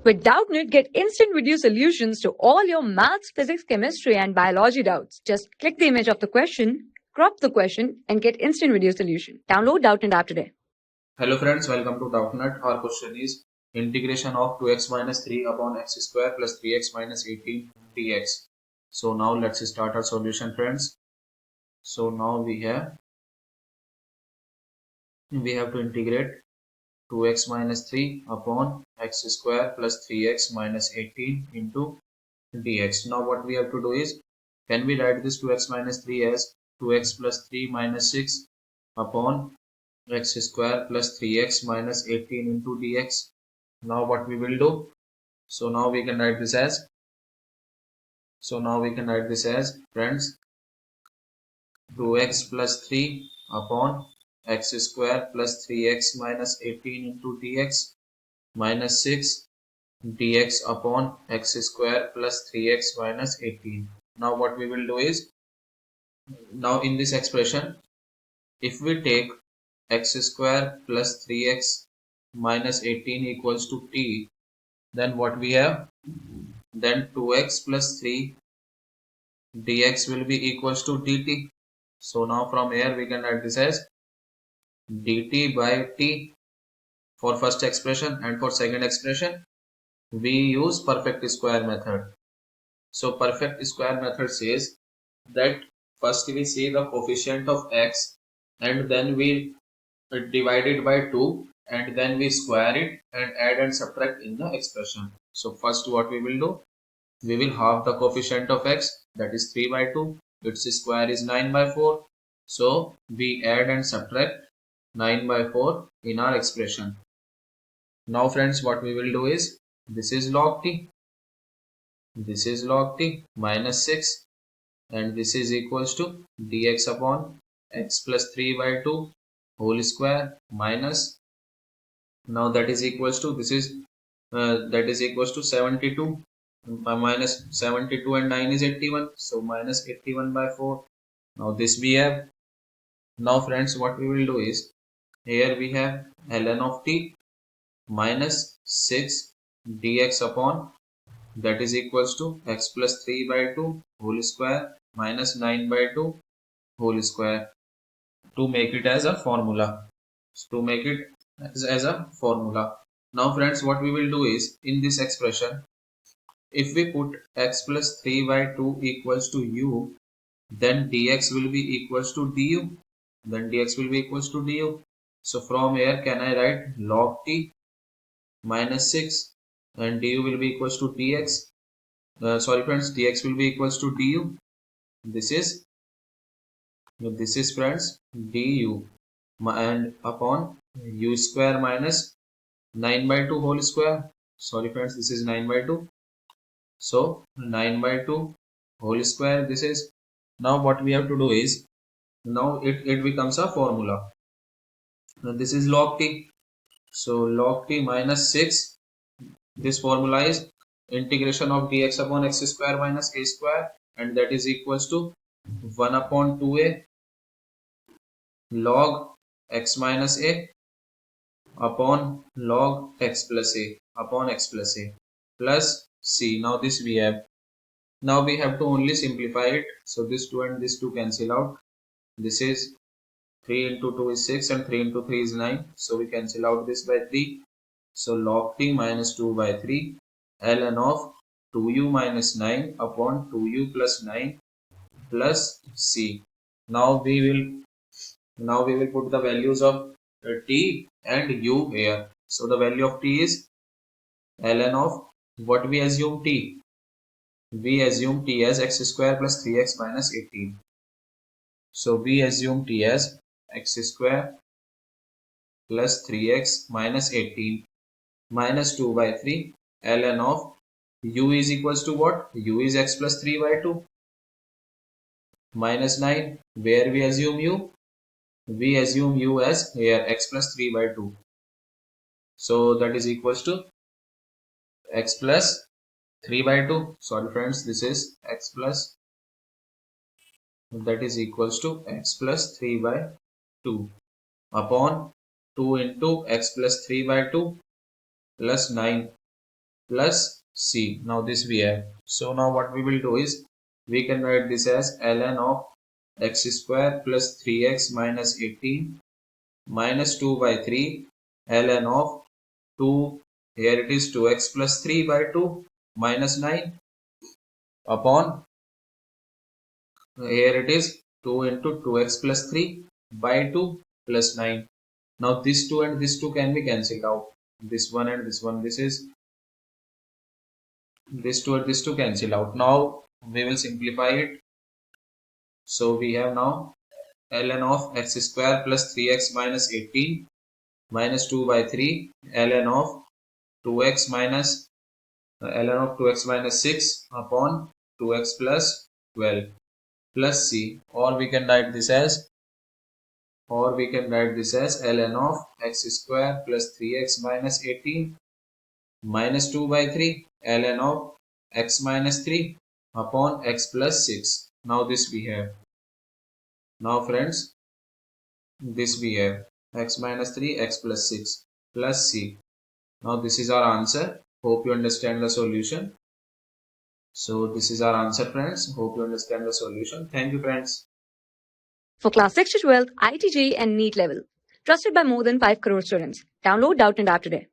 With Doubtnut, get instant video solutions to all your maths, physics, chemistry, and biology doubts. Just click the image of the question, crop the question, and get instant video solution. Download Doubtnut app today. Hello friends, welcome to Doubtnut. Our question is integration of 2x minus 3 upon x square plus 3x minus 18 dx. So now let's start our solution, friends. So now we have to integrate 2x minus 3 upon x square plus 3x minus 18 into dx. Now what we have to do is, can we write this 2x minus 3 as 2x plus 3 minus 6 upon x square plus 3x minus 18 into dx. Now what we will do, so now we can write this as friends, 2x plus 3 upon x square plus 3x minus 18 into dx minus 6 dx upon x square plus 3x minus 18. Now what we will do is, now in this expression, if we take x square plus 3x minus 18 equals to t, then what we have, then 2x plus 3 dx will be equals to dt. So now from here we can write this as dt by t for first expression, and for second expression we use perfect square method. So perfect square method says that first we see the coefficient of x and then we divide it by 2 and then we square it and add and subtract in the expression. So first what we will do, we will halve the coefficient of x, that is 3 by 2, its square is 9 by 4. So we add and subtract 9 by 4 in our expression. Now friends, what we will do is, this is log t minus 6, and this is equals to dx upon x plus 3 by 2 whole square minus, now that is equals to, this is that is equals to 72 minus 72 and 9 is 81, so minus 81 by 4. Now this we have. Now friends, what we will do is, here we have ln of t minus 6 dx upon, that is equals to x plus 3 by 2 whole square minus 9 by 2 whole square, to make it as a formula. Now friends, what we will do is, in this expression, if we put x plus 3 by 2 equals to u, then dx will be equals to du. So from here, can I write log t minus 6 and du will be equals to dx. Sorry friends, dx will be equals to du. This is friends du, and upon u square minus 9 by 2 whole square. Sorry friends, this is 9 by 2. So 9 by 2 whole square this is. Now what we have to do is, now it becomes a formula. Now this is log t. So log t minus 6, this formula is integration of dx upon x square minus a square, and that is equals to 1 upon 2a log x minus a upon log x plus a plus c. Now this we have. Now we have to only simplify it. So this 2 and this 2 cancel out. This is 3 into 2 is 6 and 3 into 3 is 9. So we cancel out this by 3. So log t minus 2 by 3 ln of 2u minus 9 upon 2u plus 9 plus c. Now we will put the values of t and u here. So the value of t is ln of, what we assume t? We assume t as x square plus 3x minus 18. So we assume t as x square plus 3x minus 18 minus 2 by 3 ln of u is equals to what? U is x plus 3 by 2 minus 9. Where we assume u? We assume u as here x plus 3 by 2. So that is equals to x plus 3 by 2. Sorry friends, this is x plus, that is equals to x plus 3 by 2 upon 2 into x plus 3 by 2 plus 9 plus c. Now this we have. So now what we will do is we can write this as ln of x square plus 3x minus 18 minus 2 by 3 ln of 2, here it is 2x plus 3 by 2 minus 9 upon, here it is 2 into 2x plus 3 by 2 plus 9. Now this 2 and this 2 can be cancelled out. This one and this one, this 2 and this 2 cancel out. Now we will simplify it. So we have now ln of x square plus 3x minus 18 minus 2 by 3 ln of 2x minus ln of 2x minus 6 upon 2x plus 12 plus c, or we can write this as ln of x square plus 3x minus 18 minus 2 by 3 ln of x minus 3 upon x plus 6. Now this we have. Now friends, this we have x minus 3 x plus 6 plus c. Now this is our answer. Hope you understand the solution. So this is our answer, friends. Hope you understand the solution. Thank you, friends. For class 6 to 12, IIT JEE and NEET level. Trusted by more than 5 crore students. Download Doubtnut App today.